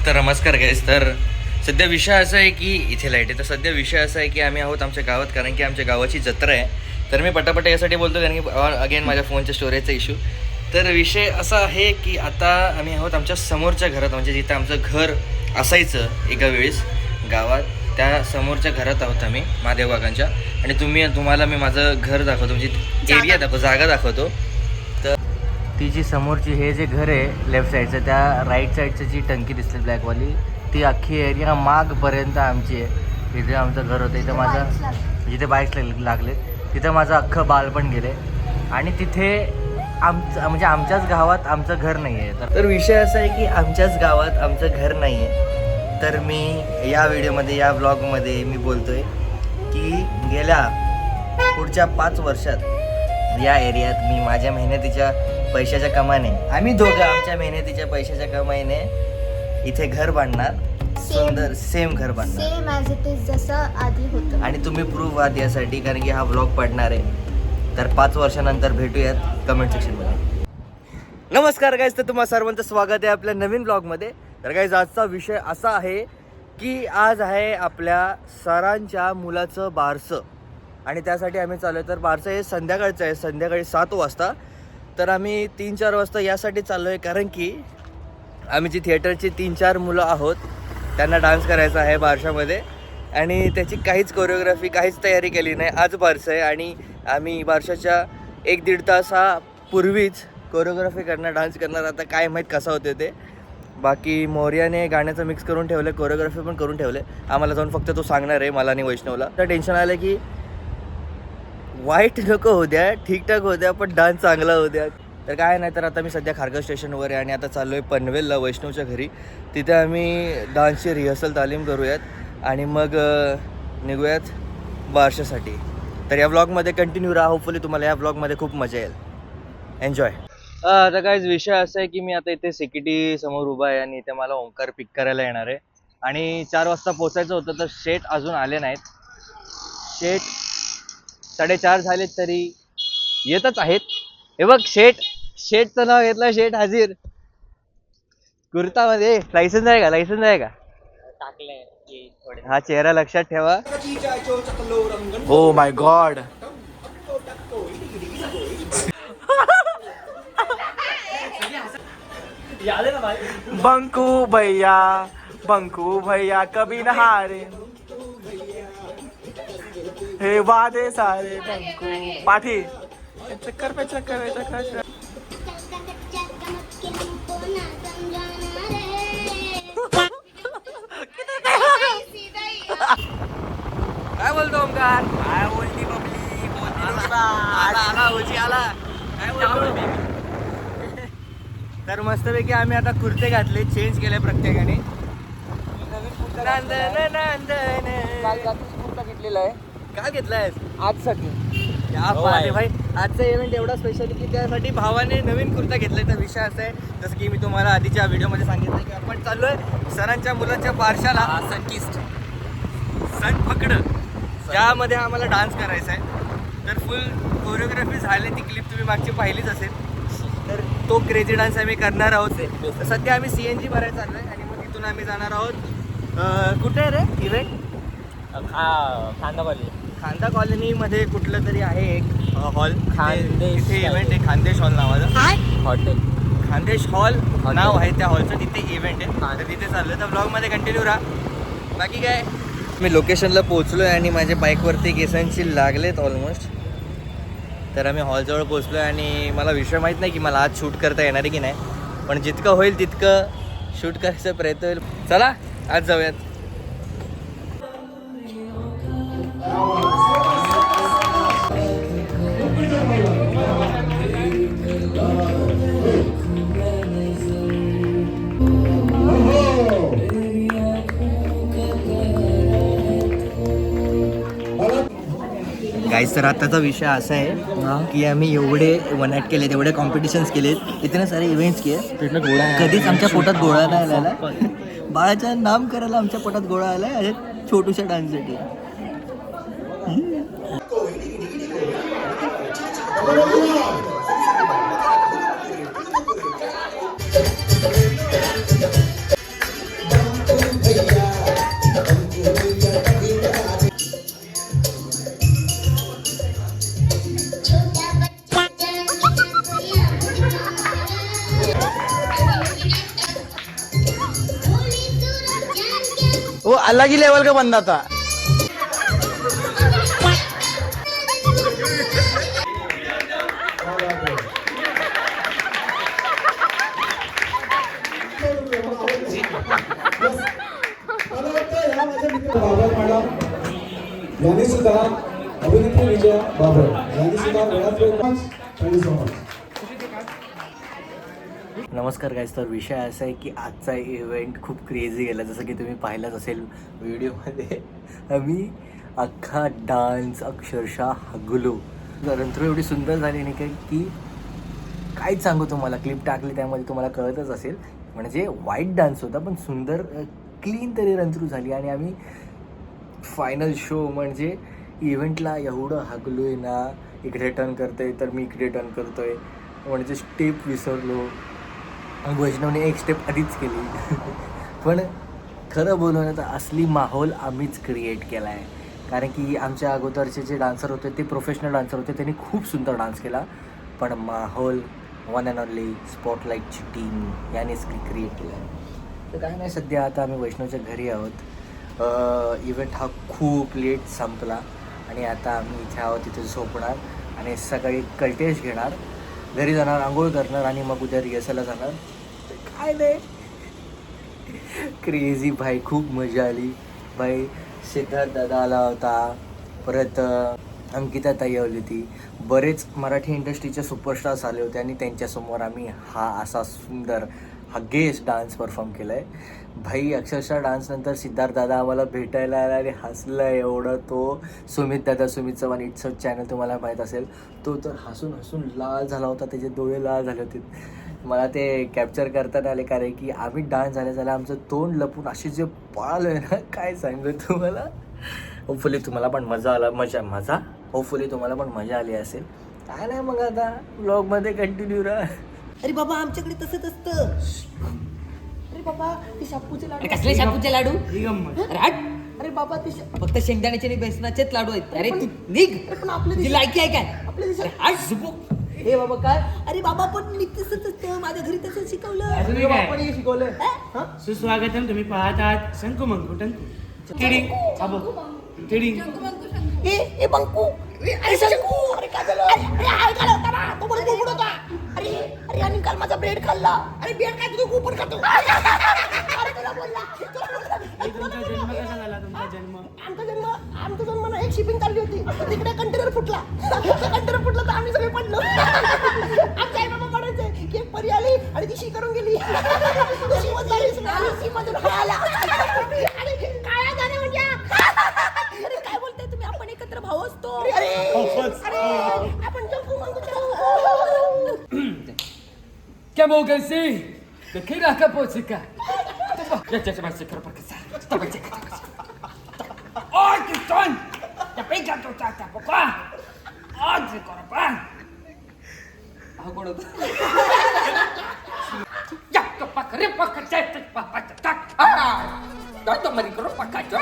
तर नमस्कार गाईस. तर सध्या विषय असा आहे की इथे लाईट आहे. तर सध्या विषय असा आहे की आम्ही आहोत आमच्या गावात, कारण की आमच्या गावाची जत्रा आहे. तर मी पटापट यासाठी बोलतो कारण की अगेन माझ्या फोनच्या स्टोरेजचा इश्यू. तर विषय असा आहे की आता आम्ही आहोत आमच्या समोरच्या घरात, म्हणजे जिथं आमचं घर असायचं एका वेळेस गावात, त्या समोरच्या घरात आहोत आम्ही महादेव काकांच्या. आणि तुम्हाला मी माझं घर दाखवतो, म्हणजे एरिया जागा दाखवतो. तर ती जी समोरची हे जे घर आहे लेफ्ट साईडचं, त्या राईट साईडची जी टंकी दिसते ब्लॅकवाली, ती अख्खी एरिया मागपर्यंत आमची आहे. तिथे आमचं घर होतं. इथं माझं जिथे बाईक्स लागले तिथं माझं अख्खं बालपण गेले. आणि तिथे म्हणजे आमच्याच गावात आमचं घर नाही आहे. तर विषय असा आहे की आमच्याच गावात आमचं घर नाही आहे. तर मी या व्हिडिओमध्ये, या ब्लॉगमध्ये मी बोलतो आहे की गेल्या पुढच्या 5 वर्षात या एरियात मी माझ्या मेहनतीच्या पैशाच्या कमाईने, आम्ही दोघं आमच्या मेहनतीच्या पैशाच्या कमाईने इथे घर बांधणार. सुंदर सेम घर बांधणार, सेम ॲज इट इज जसं आधी होतं. आणि तुम्ही प्रूफ आहात यासाठी, कारण की हा ब्लॉग पडणार आहे. तर 5 वर्षानंतर भेटूयात कमेंट सेक्शनमध्ये. नमस्कार गाईज, तर तुम्हा सर्वांचं स्वागत आहे आपल्या नवीन ब्लॉगमध्ये. तर गाईज आजचा विषय असा आहे की आज आहे आपल्या सरांच्या मुलाचं बारसं, आणि त्यासाठी आम्ही चाललो. तर बारसं हे संध्याकाळचं आहे, संध्याकाळी 7 वाजता. तर आम्ही 3-4 वाजता यासाठी चाललो आहे कारण की आम्ही जी थिएटरची 3-4 मुलं आहोत त्यांना डान्स करायचा आहे बारशामध्ये. आणि त्याची काहीच कोरिओग्राफी, काहीच तयारी केली नाही. आज बारसं आहे आणि आम्ही बारशाच्या 1-1.5 तासापूर्वीच कोरिओग्राफी करणार, डान्स करणार. आता काय माहीत कसं होते ते. बाकी मोर्याने गाण्याचं मिक्स करून ठेवलं, कोरिओग्राफी पण करून ठेवले. आम्हाला जाऊन फक्त तो सांगणार आहे, मला आणि वैष्णवला. तर टेन्शन आलं की वाईट नको होऊ द्या, ठीकठाक होऊ द्या, पण डान्स चांगला होऊ द्या. तर काय नाही, तर आता मी सध्या खारघर स्टेशनवर आहे आणि आता चाललो आहे पनवेलला वैष्णवच्या घरी. तिथे आम्ही डान्सची रिहर्सल तालीम करूयात आणि मग निघूयात बारशासाठी. तर या ब्लॉगमध्ये कंटिन्यू राहा. होपफुली तुम्हाला या ब्लॉगमध्ये खूप मजा येईल. एन्जॉय. आता काहीच विषय असा आहे की मी आता इथे सिक्युरिटी समोर उभा आहे आणि इथे मला ओंकार पिक करायला येणार आहे. आणि 4 वाजता पोचायचं होतं, तर शेट अजून आले नाहीत. शेट 4:30 झालेत तरी येतच आहेत. हे बघ, शेटचं नाव घेतलं, शेट हाजीर कुर्तामध्ये. लायसन्स आहे का? लायसन्स आहे का? टाकलंय. हा चेहरा लक्षात ठेवा. Oh my God. बंकू भैया कभी न हारे, हे वादे सारे बंकू. पाठी चक्कर पे चक्कर है, चक्कर. काय बोलतो ओंकार? काय बोलती बबली? आला. काय बोलतो? तर मस्तपैकी आम्ही आता कुर्ते घातले, चेंज केले प्रत्येकाने. कुर्ता घेतलेला आहे. काय घेतलाय आजसाठी? भाई, आजचा इव्हेंट एवढा स्पेशल की त्यासाठी भावाने नवीन कुर्ता घेतलाय. तर विषय असा आहे, जसं की मी तुम्हाला आधीच्या व्हिडिओमध्ये सांगितलं की आपण चाललोय सरांच्या मुलाच्या बारशाला. सण पकडं, ज्यामध्ये आम्हाला डान्स करायचा आहे. तर फुल कोरिओग्राफी झाली, ती क्लिप तुम्ही मागची पाहिलीच असेल. तर तो क्रेझी डान्स आम्ही करणार आहोत. तर सध्या आम्ही CNG भरायला चाललोय आणि मग तिथून आम्ही जाणार आहोत. कुठे आहे रे इव्हेंट? खांदा कॉलनीमध्ये कुठलं तरी आहे एक हॉल, तिथे इव्हेंट आहे. खानदेश हॉल नावाचं हॉटेल. खानदेश हॉल नाव आहे त्या हॉलचं, तिथे इव्हेंट आहे. तर तिथे चाललं. तर ब्लॉगमध्ये कंटिन्यू राहा. बाकी काय, मी लोकेशनला पोहोचलो आहे आणि माझ्या बाईकवरती केसांची लागलेत ऑलमोस्ट. तर आम्ही हॉलजवळ पोहोचलो आहे आणि मला विषय माहीत नाही की मला आज शूट करता येणार आहे की नाही, पण जितकं होईल तितकं शूट करायचा प्रयत्न होईल. चला आज जाऊयात. गाईस, तर आताचा विषय असा आहे की आम्ही एवढे 1 नाईट केले, एवढे कॉम्पिटिशन्स केलेत, इतने सारे इव्हेंट्स केले, कधीच आमच्या पोटात गोळा नाही आला. बाळाच्या नाम करायला आमच्या पोटात गोळा आलाय अरे छोटूशा डान्ससाठी. वो अलग ही लेवल का बंदा था. बाबर मॅडम यांनी सुद्धा अभिनेत्री विजया बाबर यांनी सुद्धा वेळात वेळ थँक्यू सो मच. नमस्कार गाईज, तर विषय असा आहे की आजचा इव्हेंट खूप क्रेझी गेला. जसं की तुम्ही पाहिलंच असेल व्हिडिओमध्ये, आम्ही अख्खा डान्स अक्षरशः हगलो. रंथरू एवढी सुंदर झाली नाही की काहीच सांगू तुम्हाला. क्लिप टाकली त्यामध्ये तुम्हाला कळतच असेल. म्हणजे वाईट डान्स होता पण सुंदर क्लीन तरी रंथरू झाली. आणि आम्ही फायनल शो म्हणजे इव्हेंटला एवढं हगलो आहे ना. इकडे टर्न करतोय तर मी इकडे टर्न करतोय, म्हणजे स्टेप विसरलो. वैष्णवने एक स्टेप आधीच केली. पण खरं बोलू ना तर असली माहोल आम्हीच क्रिएट केला आहे. कारण की आमच्या अगोदरचे जे डान्सर होते ते प्रोफेशनल डान्सर होते, त्यांनी खूप सुंदर डान्स केला. पण माहोल वन अँड ओनली स्पॉटलाईटची टीम यानेच क्रिएट केला आहे. तर काय नाही, सध्या आता आम्ही वैष्णवच्या घरी आहोत. इव्हेंट हा खूप लेट संपला आणि आता आम्ही इथे आहोत, तिथे झोपणार आणि सकाळी कल्टेश घेणार, घरी जाणार, आंघोळ करणार आणि मग उद्या रिहर्सलला जाणार. काय नाही, क्रेझी भाई, खूप मजा आली भाई. सिद्धार्थ दादा आला होता, परत अंकिता ताई आली होती, बरेच मराठी इंडस्ट्रीचे सुपरस्टार्स आले होते आणि त्यांच्यासमोर आम्ही हा असा सुंदर गेस्ट डान्स परफॉर्म केला आहे भाई. अक्षरशः डान्सनंतर सिद्धार्थ दादा आम्हाला भेटायला आला आणि हसला एवढं. तो सुमित दादा, सुमित चव्हाण इट्स चॅनल तुम्हाला माहीत असेल, तो तर हसून हसून लाल झाला होता, त्याचे डोळे लाल झाले होते. मला ते कॅप्चर करताना आले कारण की आम्ही डान्स झाल्या आमचं तोंड लपून असे जे पळालो आहे ना, काय सांगू तुम्हाला. होपफुली तुम्हाला पण मजा होपफुली तुम्हाला पण मजा आली असेल. काय नाही, मग आता व्लॉगमध्ये कंटिन्यू राहा. अरे बाबा आमच्याकडे तसंच असतं. अरे बाबा ते शापूचे लाडू. कसले शापूचे लाडू? अरे हट. अरे बाबा ते फक्त शेंगदाण्याचे आणि बेसनाचेच लाडू आहेत. अरे तू निघ. पण आपली लायकी आहे काय? आपल्या हट झुपूक. हे बाबा काय? अरे बाबा पण मी तसंच असतं, माझ्या घरी तसं शिकवलं. आपण हे शिकवलं. सुस्वागतम. तुम्ही पाहत आहात शंकू मंकुटन किडिंग किडिंग. ए बंकू. अरे शंकू. अरे काय झालं? अरे हाय काय होता ना, तो बंकू होता. अरे अरे आणि काल माझा ब्रेड खाल्ला. अरे ब्रेड काय तू कुपन खातो? अरे तुला बोलला. तुमचा जन्म कसा झाला? आमचा जन्म ना एक शिपिंग चालली होती, तिकडे कंटेनर फुटला. कंटेनर फुटला तर आम्ही सगळे पडलो. आमच्या आई बाबा पडायचे की एक परी आली आणि ती शी करून गेली. काळ्या जाण्या म्हणजे अरे काय बोलताय तुम्ही? आपण एकत्र भाऊ असतो. अरे आपण जंकू क्या मोगसी देखील का पोचिका याच्या मासे खरं प्रकसा तबाचे ओय किटन त्या पेका तो टाटा पका आज करा पण हा कोण होता या पका रे पका चट पका टाक हा तो मरी करो पका जा